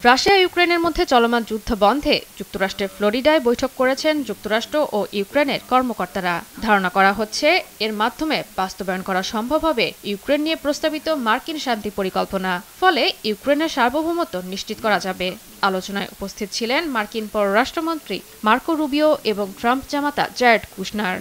Russia ইউক্রেনের মধ্যে চলমান যুদ্ধ বন্ধে যুক্তরাষ্ট্রের ফ্লোরিডায় বৈঠক করেছেন যুক্তরাষ্ট্র ও ইউক্রেনের কর্মকর্তারা। ধারণা করা হচ্ছে এর মাধ্যমে বাস্তবায়ন করা সম্ভব হবে ইউক্রেন নিয়ে প্রস্তাবিত মার্কিন শান্তি পরিকল্পনা। ফলে ইউক্রেনের সার্বভৌমত্ব নিশ্চিত করা যাবে। আলোচনায় উপস্থিত ছিলেন মার্কিন পররাষ্ট্রমন্ত্রী মার্কো রুবিও এবং ট্রাম্প জামাতা জ্যারেড কুশনার।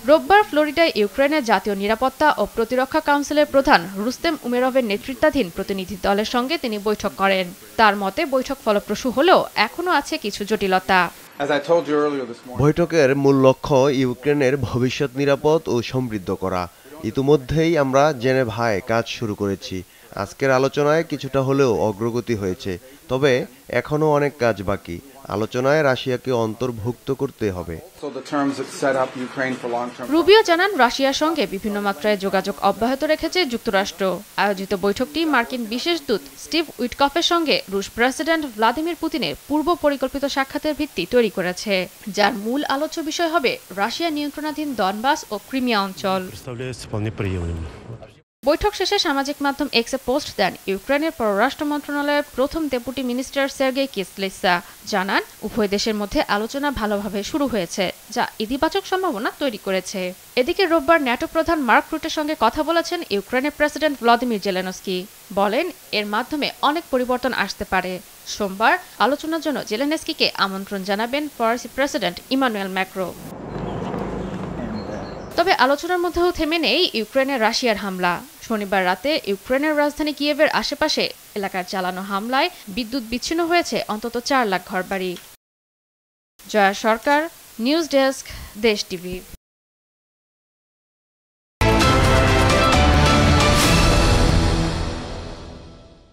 রোববার ফ্লোরিডায় ইউক্রেনের জাতীয় নিরাপত্তা ও প্রতিরক্ষা কাউন্সিলের প্রধান রুস্তেম উমেরভের নেতৃত্বাধীন প্রতিনিধি দলের সঙ্গে তিনি বৈঠক করেন। তার মতে বৈঠক ফলপ্রসূ হলেও এখনও আছে কিছু জটিলতা। বৈঠকের মূল লক্ষ্য ইউক্রেনের ভবিষ্যৎ নিরাপদ ও সমৃদ্ধ করা। ইতিমধ্যেই আমরা জেনেভায় কাজ শুরু করেছি। আজকের আলোচনায় কিছুটা হলেও অগ্রগতি হয়েছে, তবে এখনও অনেক কাজ বাকি। আলোচনায় রাশিয়াকে অন্তর্ভুক্ত করতে হবে। রুবিও জানান, রাশিয়ার সঙ্গে বিভিন্ন মাত্রায় যোগাযোগ অব্যাহত রেখেছে যুক্তরাষ্ট্র। আয়োজিত বৈঠকটি মার্কিন বিশেষ দূত স্টিভ উইটকফের সঙ্গে রুশ প্রেসিডেন্ট ভ্লাদিমির পুতিনের পূর্ব পরিকল্পিত সাক্ষাতের ভিত্তি তৈরি করেছে, যার মূল আলোচ্য বিষয় হবে রাশিয়া নিয়ন্ত্রণাধীন দনবাস ও ক্রিমিয়া অঞ্চল। বৈঠক শেষে সামাজিক মাধ্যম এক্সে পোস্ট দেন ইউক্রেনের পররাষ্ট্র মন্ত্রণালয়ের প্রথম ডেপুটি মিনিস্টার সের্গেই কিসলিৎসা। জানান, উভয় দেশের মধ্যে আলোচনা ভালোভাবে শুরু হয়েছে, যা ইতিবাচক সম্ভাবনা তৈরি করেছে। এদিকে রোববার ন্যাটো প্রধান মার্ক রুটের সঙ্গে কথা বলেছেন ইউক্রেনের প্রেসিডেন্ট ভ্লাদিমির জেলেনস্কি। বলেন, এর মাধ্যমে অনেক পরিবর্তন আসতে পারে। সোমবার আলোচনার জন্য জেলেনস্কিকে আমন্ত্রণ জানাবেন ফরাসি প্রেসিডেন্ট ইমানুয়েল ম্যাক্রো। তবে আলোচনার মধ্যেও থেমে নেই ইউক্রেনের রাশিয়ার হামলা। শনিবার রাতে ইউক্রেনের রাজধানী কিয়েভের আশেপাশে এলাকার চালানো হামলায় বিদ্যুৎ বিচ্ছিন্ন হয়েছে অন্তত 4 লাখ ঘরবাড়ি। জয়া সরকার, নিউজ ডেস্ক, দেশ টিভি।